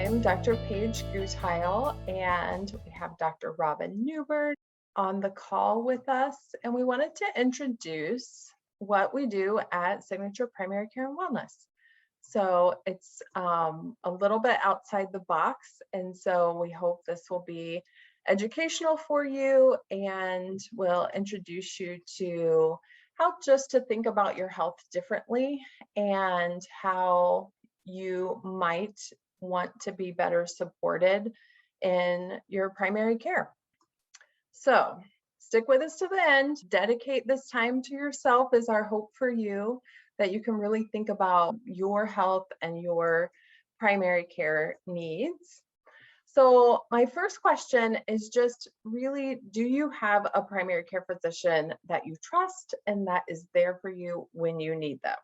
I'm Dr. Paige Gutheil, and we have Dr. Robin Newbert on the call with us. And we wanted to introduce what we do at Signature Primary Care and Wellness. So it's a little bit outside the box. And so we hope this will be educational for you and will introduce you to how just to think about your health differently and how you might want to be better supported in your primary care. So stick with us to the end. Dedicate this time to yourself is our hope for you, that you can really think about your health and your primary care needs. So my first question is just really, do you have a primary care physician that you trust and that is there for you when you need them?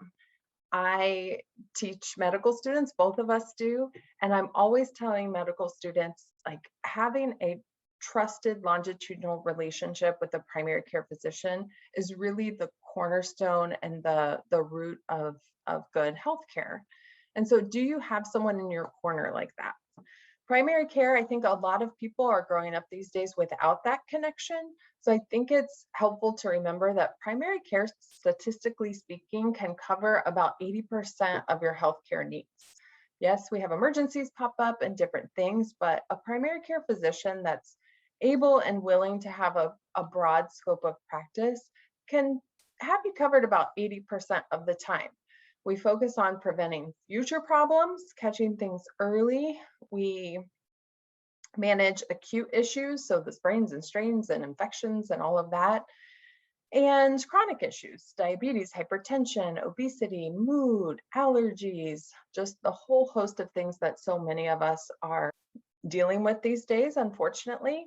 I teach medical students, both of us do, and I'm always telling medical students, like, having a trusted longitudinal relationship with a primary care physician is really the cornerstone and the root of good healthcare. And so do you have someone in your corner like that? Primary care, I think a lot of people are growing up these days without that connection. So I think it's helpful to remember that primary care, statistically speaking, can cover about 80% of your healthcare needs. Yes, we have emergencies pop up and different things, but a primary care physician that's able and willing to have a broad scope of practice can have you covered about 80% of the time. We focus on preventing future problems, catching things early. We manage acute issues, so the sprains and strains and infections and all of that, and chronic issues, diabetes, hypertension, obesity, mood, allergies, just the whole host of things that so many of us are dealing with these days, unfortunately.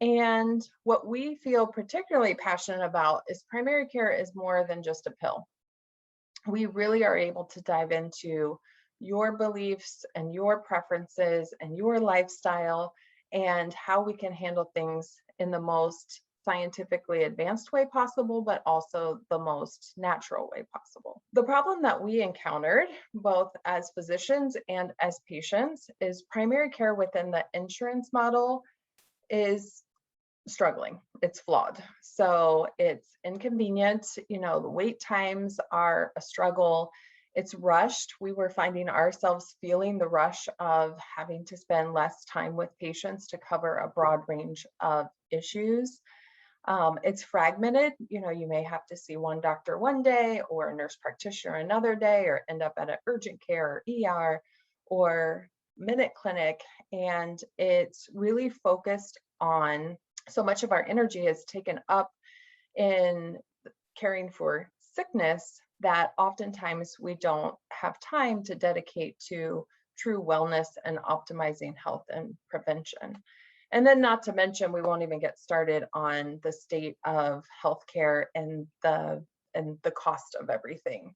And what we feel particularly passionate about is primary care is more than just a pill. We really are able to dive into your beliefs and your preferences and your lifestyle and how we can handle things in the most scientifically advanced way possible, but also the most natural way possible. The problem that we encountered, both as physicians and as patients, is primary care within the insurance model is struggling. It's flawed. So it's inconvenient. The wait times are a struggle. It's rushed. We were finding ourselves feeling the rush of having to spend less time with patients to cover a broad range of issues. It's fragmented. You may have to see one doctor one day or a nurse practitioner another day, or end up at an urgent care or ER or minute clinic. And it's really focused on, so much of our energy is taken up in caring for sickness that oftentimes we don't have time to dedicate to true wellness and optimizing health and prevention. And then, not to mention, we won't even get started on the state of healthcare and the cost of everything.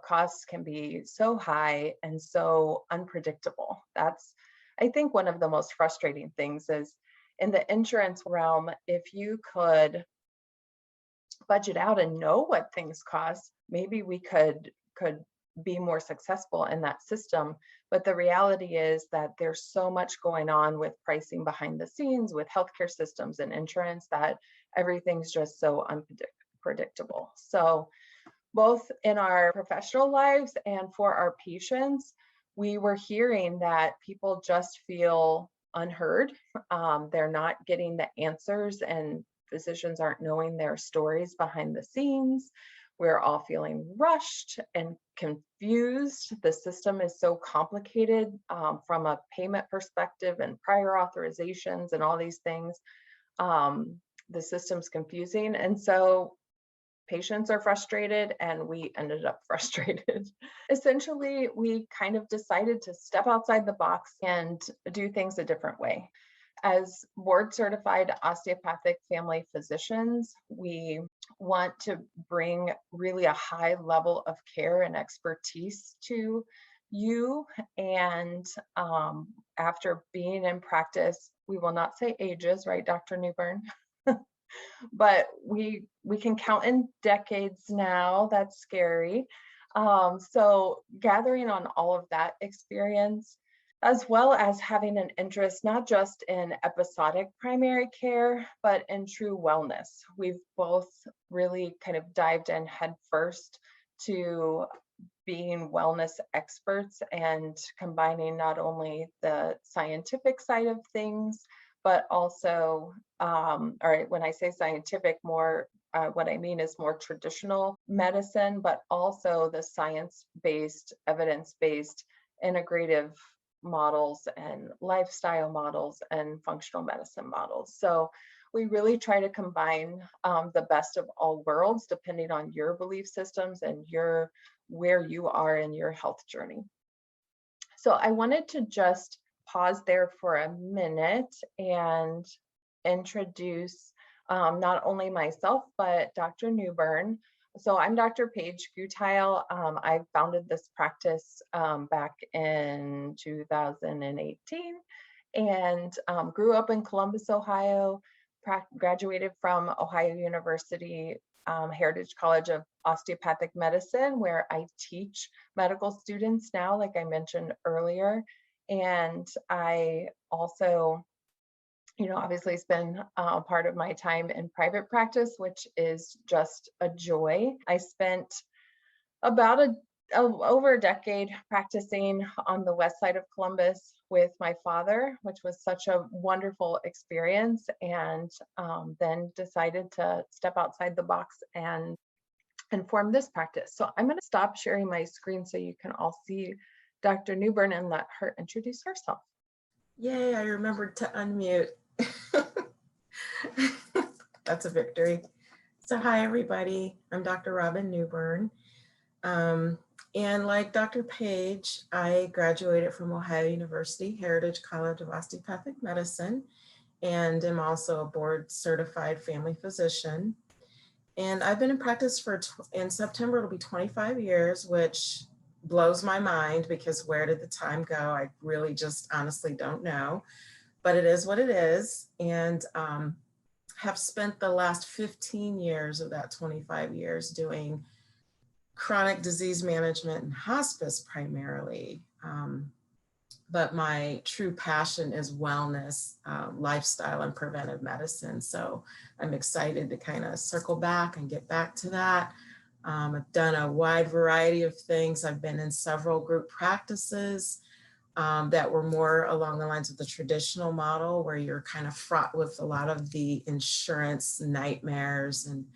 Costs can be so high and so unpredictable. That's, I think, one of the most frustrating things is in the insurance realm, if you could budget out and know what things cost, maybe we could be more successful in that system. But the reality is that there's so much going on with pricing behind the scenes with healthcare systems and insurance that everything's just so unpredictable. So both in our professional lives and for our patients, we were hearing that people just feel unheard. They're not getting the answers, and physicians aren't knowing their stories behind the scenes. We're all feeling rushed and confused. The system is so complicated from a payment perspective and prior authorizations and all these things. The system's confusing. And so patients are frustrated, and we ended up frustrated. Essentially, we kind of decided to step outside the box and do things a different way. As board certified osteopathic family physicians, we want to bring really a high level of care and expertise to you. And after being in practice, we will not say ages, right, Dr. Newbern? But we can count in decades now. That's scary. So gathering on all of that experience, as well as having an interest not just in episodic primary care, but in true wellness. We've both really kind of dived in headfirst to being wellness experts and combining not only the scientific side of things, but also, all right, when I say scientific, more what I mean is more traditional medicine, but also the science-based, evidence-based, integrative models and lifestyle models and functional medicine models. So we really try to combine the best of all worlds, depending on your belief systems and your where you are in your health journey. So I wanted to just pause there for a minute and introduce not only myself, but Dr. Newburn. So I'm Dr. Paige Gutile. I founded this practice back in 2018 and grew up in Columbus, Ohio, graduated from Ohio University Heritage College of Osteopathic Medicine, where I teach medical students now, like I mentioned earlier. And I also, obviously spend part of my time in private practice, which is just a joy. I spent about over a decade practicing on the west side of Columbus with my father, which was such a wonderful experience, and then decided to step outside the box and form this practice. So I'm going to stop sharing my screen so you can all see Dr. Newburn and let her introduce herself. Yay, I remembered to unmute. That's a victory. So hi, everybody. I'm Dr. Robin Newburn. And like Dr. Paige, I graduated from Ohio University Heritage College of Osteopathic Medicine, and am also a board certified family physician. And I've been in practice in September, it'll be 25 years, which blows my mind because where did the time go? I really just honestly don't know, but it is what it is. And have spent the last 15 years of that 25 years doing chronic disease management and hospice primarily. But my true passion is wellness, lifestyle, and preventive medicine. So I'm excited to kind of circle back and get back to that. I've done a wide variety of things. I've been in several group practices that were more along the lines of the traditional model, where you're kind of fraught with a lot of the insurance nightmares and,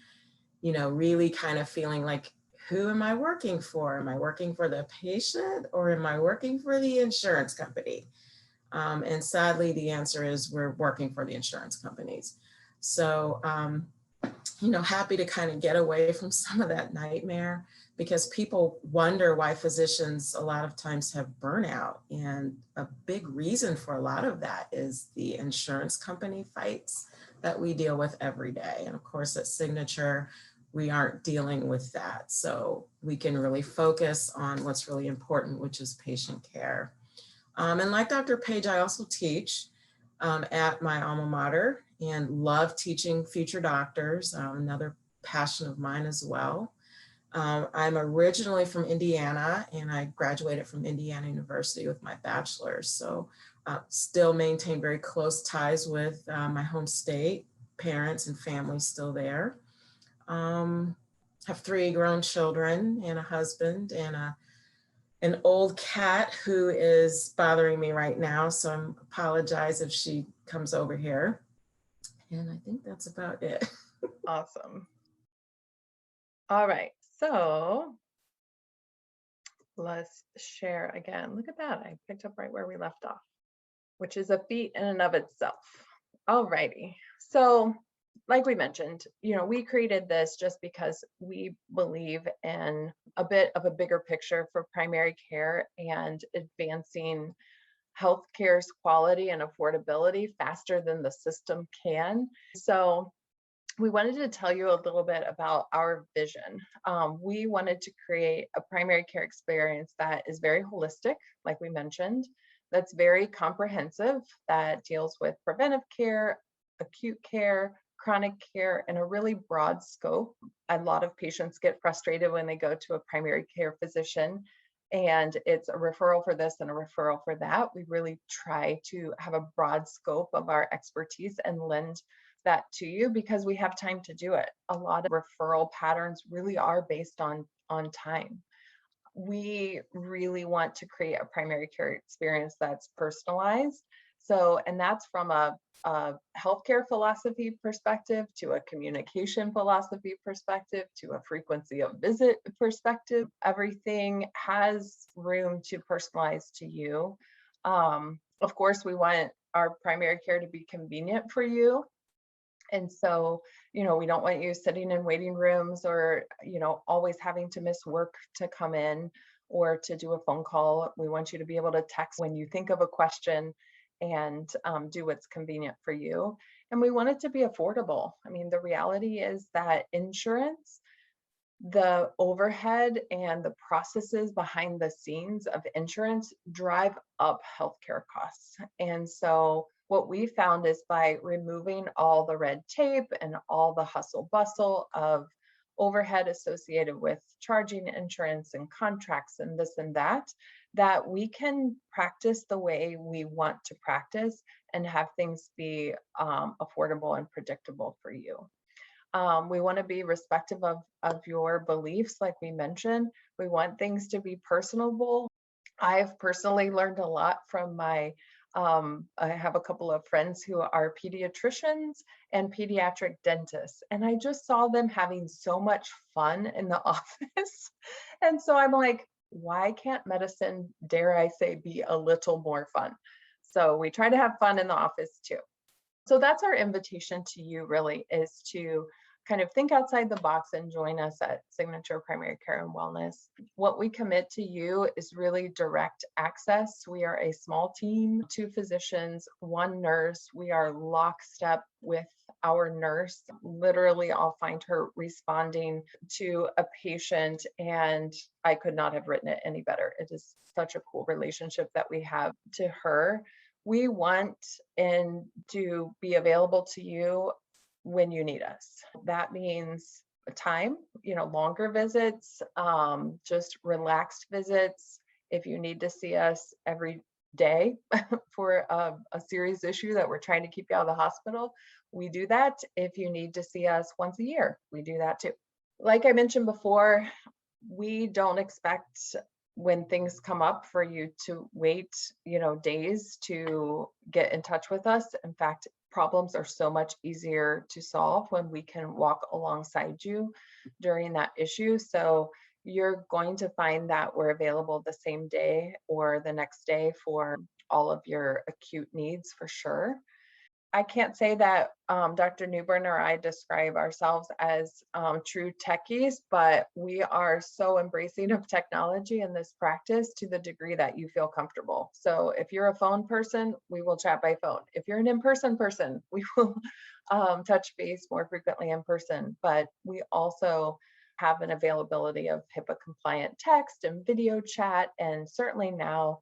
really kind of feeling like, who am I working for? Am I working for the patient or am I working for the insurance company? And sadly, the answer is we're working for the insurance companies. So, happy to kind of get away from some of that nightmare, because people wonder why physicians a lot of times have burnout. And a big reason for a lot of that is the insurance company fights that we deal with every day. And of course, at Signature, we aren't dealing with that. So we can really focus on what's really important, which is patient care. And like Dr. Paige, I also teach at my alma mater and love teaching future doctors, another passion of mine as well. I'm originally from Indiana, and I graduated from Indiana University with my bachelor's. So still maintain very close ties with my home state, parents and family still there. Have 3 grown children and a husband and an old cat who is bothering me right now. So I apologize if she comes over here. And I think that's about it. Awesome. All right, so let's share again. Look at that, I picked up right where we left off, which is a feat in and of itself. All righty, so like we mentioned, we created this just because we believe in a bit of a bigger picture for primary care and advancing healthcare's quality and affordability faster than the system can. So we wanted to tell you a little bit about our vision. We wanted to create a primary care experience that is very holistic, like we mentioned, that's very comprehensive, that deals with preventive care, acute care, chronic care, and a really broad scope. A lot of patients get frustrated when they go to a primary care physician and it's a referral for this and a referral for that. We really try to have a broad scope of our expertise and lend that to you because we have time to do it. A lot of referral patterns really are based on time. We really want to create a primary care experience that's personalized. So, and that's from a healthcare philosophy perspective to a communication philosophy perspective to a frequency of visit perspective. Everything has room to personalize to you. Of course, we want our primary care to be convenient for you. And so, we don't want you sitting in waiting rooms or, always having to miss work to come in or to do a phone call. We want you to be able to text when you think of a question and do what's convenient for you. And we want it to be affordable. I mean, the reality is that insurance, the overhead and the processes behind the scenes of insurance drive up healthcare costs. And so what we found is by removing all the red tape and all the hustle bustle of overhead associated with charging insurance and contracts and this and that, that we can practice the way we want to practice and have things be affordable and predictable for you. We want to be respectful of your beliefs, like we mentioned. We want things to be personable. I've personally learned a lot from I have a couple of friends who are pediatricians and pediatric dentists, and I just saw them having so much fun in the office. And so I'm like, why can't medicine, dare I say, be a little more fun? So we try to have fun in the office too. So that's our invitation to you really, is to kind of think outside the box and join us at Signature Primary Care and Wellness. What we commit to you is really direct access. We are a small team, 2 physicians, 1 nurse. We are lockstep with our nurse. Literally, I'll find her responding to a patient, and I could not have written it any better. It is such a cool relationship that we have to her. We want and to be available to you when you need us. That means time, longer visits, just relaxed visits. If you need to see us every day for a serious issue that we're trying to keep you out of the hospital, we do that. If you need to see us once a year, we do that too. Like I mentioned before, we don't expect when things come up for you to wait, days to get in touch with us. In fact, problems are so much easier to solve when we can walk alongside you during that issue. So you're going to find that we're available the same day or the next day for all of your acute needs for sure. I can't say that Dr. Newburn or I describe ourselves as true techies, but we are so embracing of technology in this practice to the degree that you feel comfortable. So if you're a phone person, we will chat by phone. If you're an in-person person, we will touch base more frequently in person. But we also have an availability of HIPAA compliant text and video chat. And certainly now,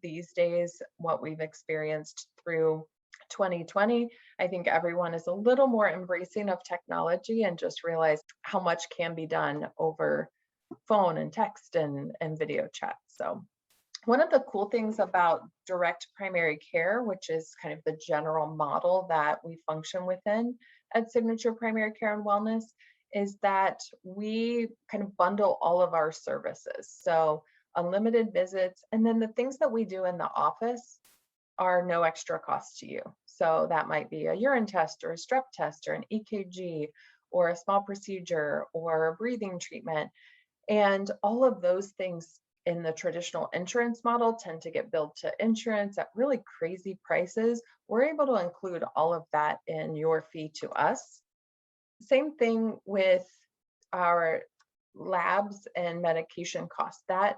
these days, what we've experienced through 2020, I think everyone is a little more embracing of technology and just realized how much can be done over phone and text and video chat. So one of the cool things about direct primary care, which is kind of the general model that we function within at Signature Primary Care and Wellness, is that we kind of bundle all of our services. So unlimited visits, and then the things that we do in the office are no extra cost to you. So that might be a urine test or a strep test or an EKG or a small procedure or a breathing treatment. And all of those things in the traditional insurance model tend to get billed to insurance at really crazy prices. We're able to include all of that in your fee to us. Same thing with our labs and medication costs. That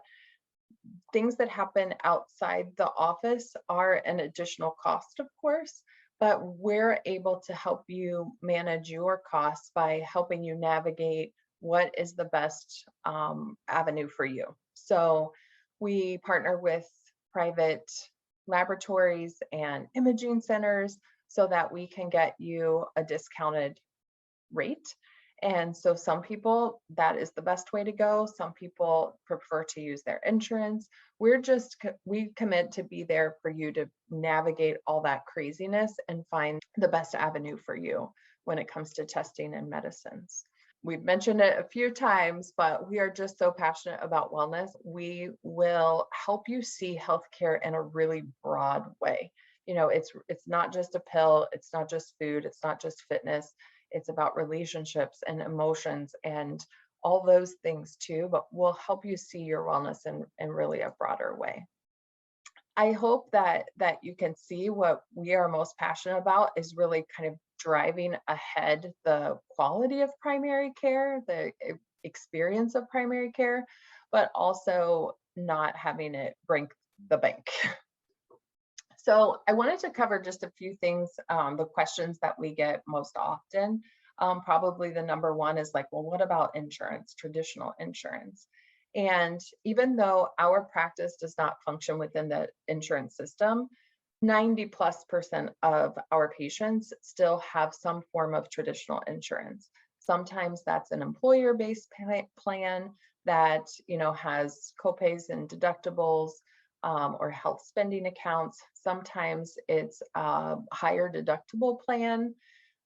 things that happen outside the office are an additional cost, of course, but we're able to help you manage your costs by helping you navigate what is the best avenue for you. So we partner with private laboratories and imaging centers so that we can get you a discounted rate. And so some people, that is the best way to go. Some people prefer to use their insurance. We commit to be there for you to navigate all that craziness and find the best avenue for you when it comes to testing and medicines. We've mentioned it a few times, but we are just so passionate about wellness. We will help you see healthcare in a really broad way. It's not just a pill, it's not just food, it's not just fitness. It's about relationships and emotions and all those things too, but we'll help you see your wellness in really a broader way. I hope that you can see what we are most passionate about is really kind of driving ahead the quality of primary care, the experience of primary care, but also not having it break the bank. So I wanted to cover just a few things, the questions that we get most often. Probably the number one is like, well, what about insurance, traditional insurance? And even though our practice does not function within the insurance system, 90+% of our patients still have some form of traditional insurance. Sometimes that's an employer-based plan that has copays and deductibles, or health spending accounts. Sometimes it's a higher deductible plan.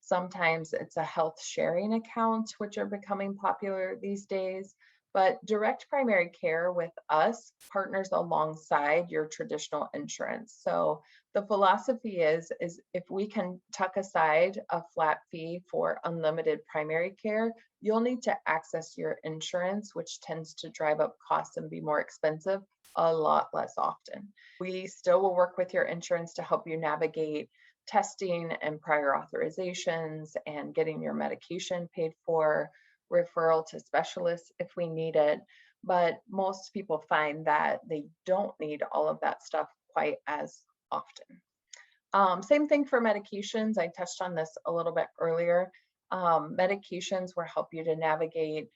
Sometimes it's a health sharing account, which are becoming popular these days. But direct primary care with us partners alongside your traditional insurance. So the philosophy is if we can tuck aside a flat fee for unlimited primary care, you'll need to access your insurance, which tends to drive up costs and be more expensive a lot less often. We still will work with your insurance to help you navigate testing and prior authorizations and getting your medication paid for, referral to specialists if we need it. But most people find that they don't need all of that stuff quite as often. Same thing for medications. I touched on this a little bit earlier. Medications will help you to navigate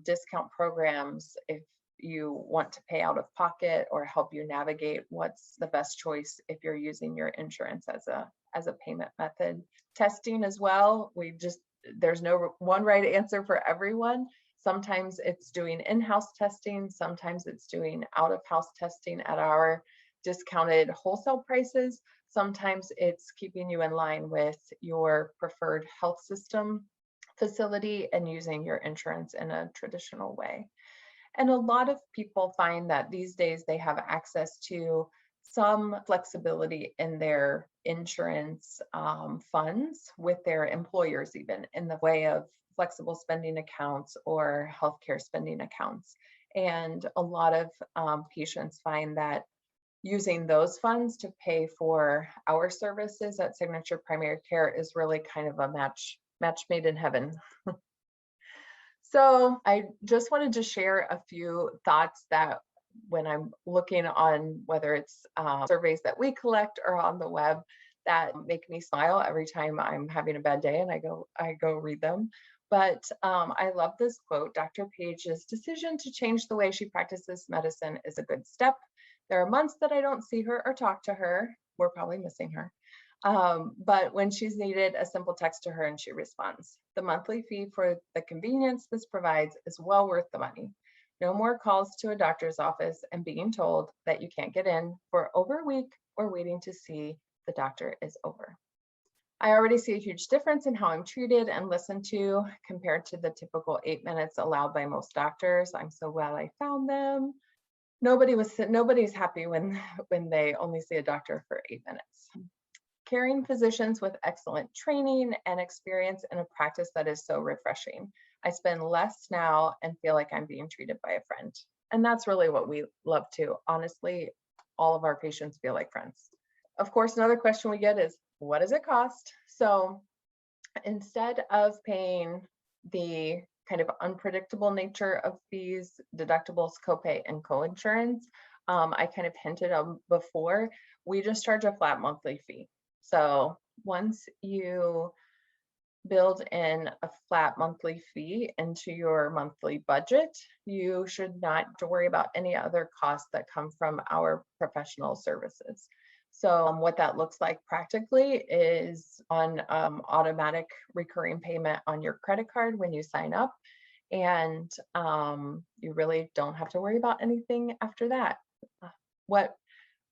discount programs if you want to pay out of pocket, or help you navigate what's the best choice if you're using your insurance as a payment method. Testing as well, there's no one right answer for everyone. Sometimes it's doing in-house testing, sometimes it's doing out-of-house testing at our discounted wholesale prices. Sometimes it's keeping you in line with your preferred health system facility and using your insurance in a traditional way. And a lot of people find that these days they have access to some flexibility in their insurance funds with their employers, even in the way of flexible spending accounts or healthcare spending accounts. And a lot of patients find that using those funds to pay for our services at Signature Primary Care is really kind of a match made in heaven. So I just wanted to share a few thoughts that when I'm looking on whether it's surveys that we collect or on the web that make me smile every time I'm having a bad day and I go read them. But I love this quote. Dr. Page's decision to change the way she practices medicine is a good step. There are months that I don't see her or talk to her. We're probably missing her. But when she's needed, a simple text to her and she responds. The monthly fee for the convenience this provides is well worth the money. No more calls to a doctor's office and being told that you can't get in for over a week or waiting to see the doctor is over. I already see a huge difference in how I'm treated and listened to compared to the typical 8 minutes allowed by most doctors. I'm so glad I found them. Nobody's happy when they only see a doctor for 8 minutes. Caring physicians with excellent training and experience in a practice that is so refreshing. I spend less now and feel like I'm being treated by a friend. And that's really what we love too. Honestly, all of our patients feel like friends. Of course, another question we get is, what does it cost? So instead of paying the kind of unpredictable nature of fees, deductibles, copay, and coinsurance, I kind of hinted on before, we just charge a flat monthly fee. So once you build in a flat monthly fee into your monthly budget, you should not have to worry about any other costs that come from our professional services. So what that looks like practically is on automatic recurring payment on your credit card when you sign up. And you really don't have to worry about anything after that. What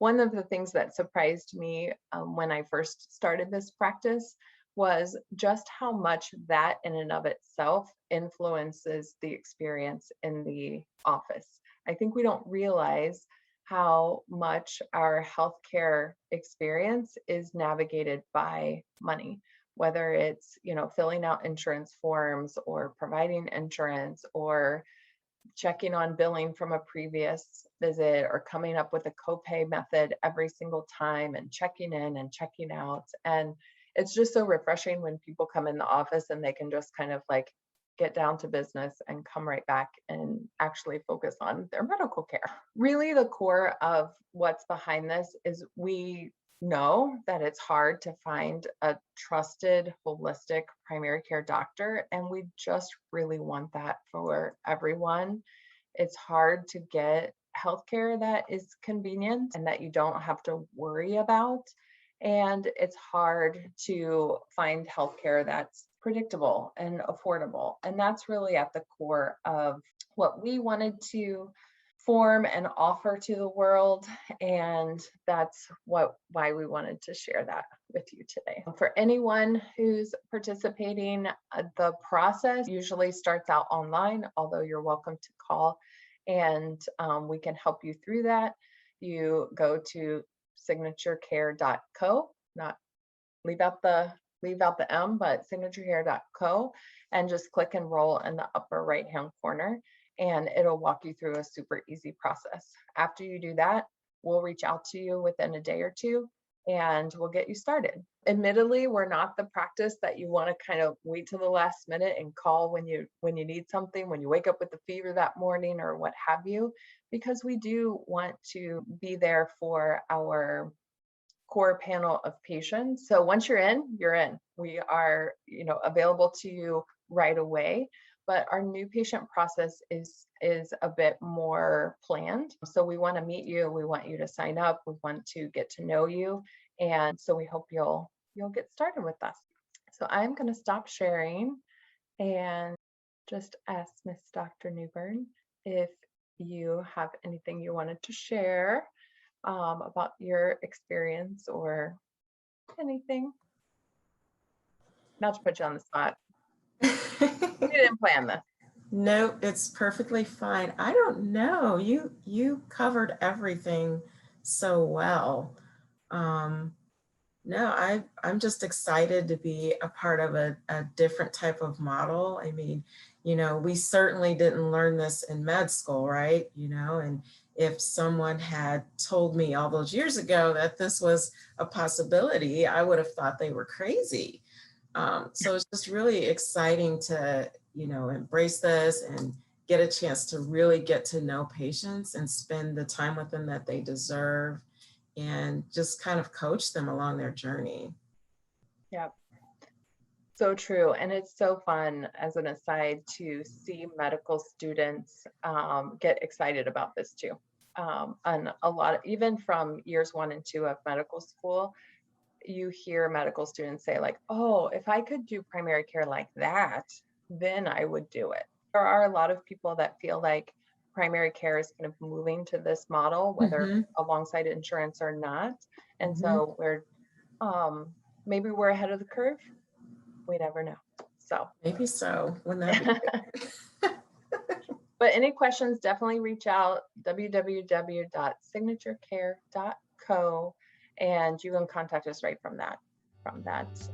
One of the things that surprised me when I first started this practice was just how much that in and of itself influences the experience in the office. I think we don't realize how much our healthcare experience is navigated by money, whether it's, filling out insurance forms or providing insurance or checking on billing from a previous visit or coming up with a copay method every single time and checking in and checking out. And it's just so refreshing when people come in the office and they can just kind of like get down to business and come right back and actually focus on their medical care. Really, the core of what's behind this is we know that it's hard to find a trusted, holistic primary care doctor, and we just really want that for everyone. It's hard to get healthcare that is convenient and that you don't have to worry about. And it's hard to find healthcare that's predictable and affordable. And that's really at the core of what we wanted to form and offer to the world. And that's why we wanted to share that with you today. For anyone who's participating, the process usually starts out online, although you're welcome to call and we can help you through that. You go to signaturecare.co, not leave out the M, but signaturecare.co, and just click enroll in the upper right hand corner, and it'll walk you through a super easy process. After you do that, we'll reach out to you within a day or two and we'll get you started. Admittedly, we're not the practice that you want to kind of wait till the last minute and call when you need something, when you wake up with a fever that morning or what have you, because we do want to be there for our core panel of patients. So once you're in, you're in. We are, available to you right away. But our new patient process is a bit more planned. So we want to meet you. We want you to sign up. We want to get to know you. And so we hope you'll get started with us. So I'm going to stop sharing and just ask Miss Dr. Newbern if you have anything you wanted to share about your experience or anything. Not to put you on the spot. We didn't plan this. No, it's perfectly fine. I don't know. You covered everything so well. No, I'm just excited to be a part of a different type of model. I mean, we certainly didn't learn this in med school, right? And if someone had told me all those years ago that this was a possibility, I would have thought they were crazy. So it's just really exciting to, embrace this and get a chance to really get to know patients and spend the time with them that they deserve and just kind of coach them along their journey. Yeah, so true. And it's so fun, as an aside, to see medical students get excited about this too. And a lot, even from years 1 and 2 of medical school, you hear medical students say like, oh, if I could do primary care like that, then I would do it. There are a lot of people that feel like primary care is kind of moving to this model, whether alongside insurance or not. And so we're maybe we're ahead of the curve. We never know. So maybe so. Wouldn't that be good? But any questions, definitely reach out, www.signaturecare.co, and you can contact us right from that website.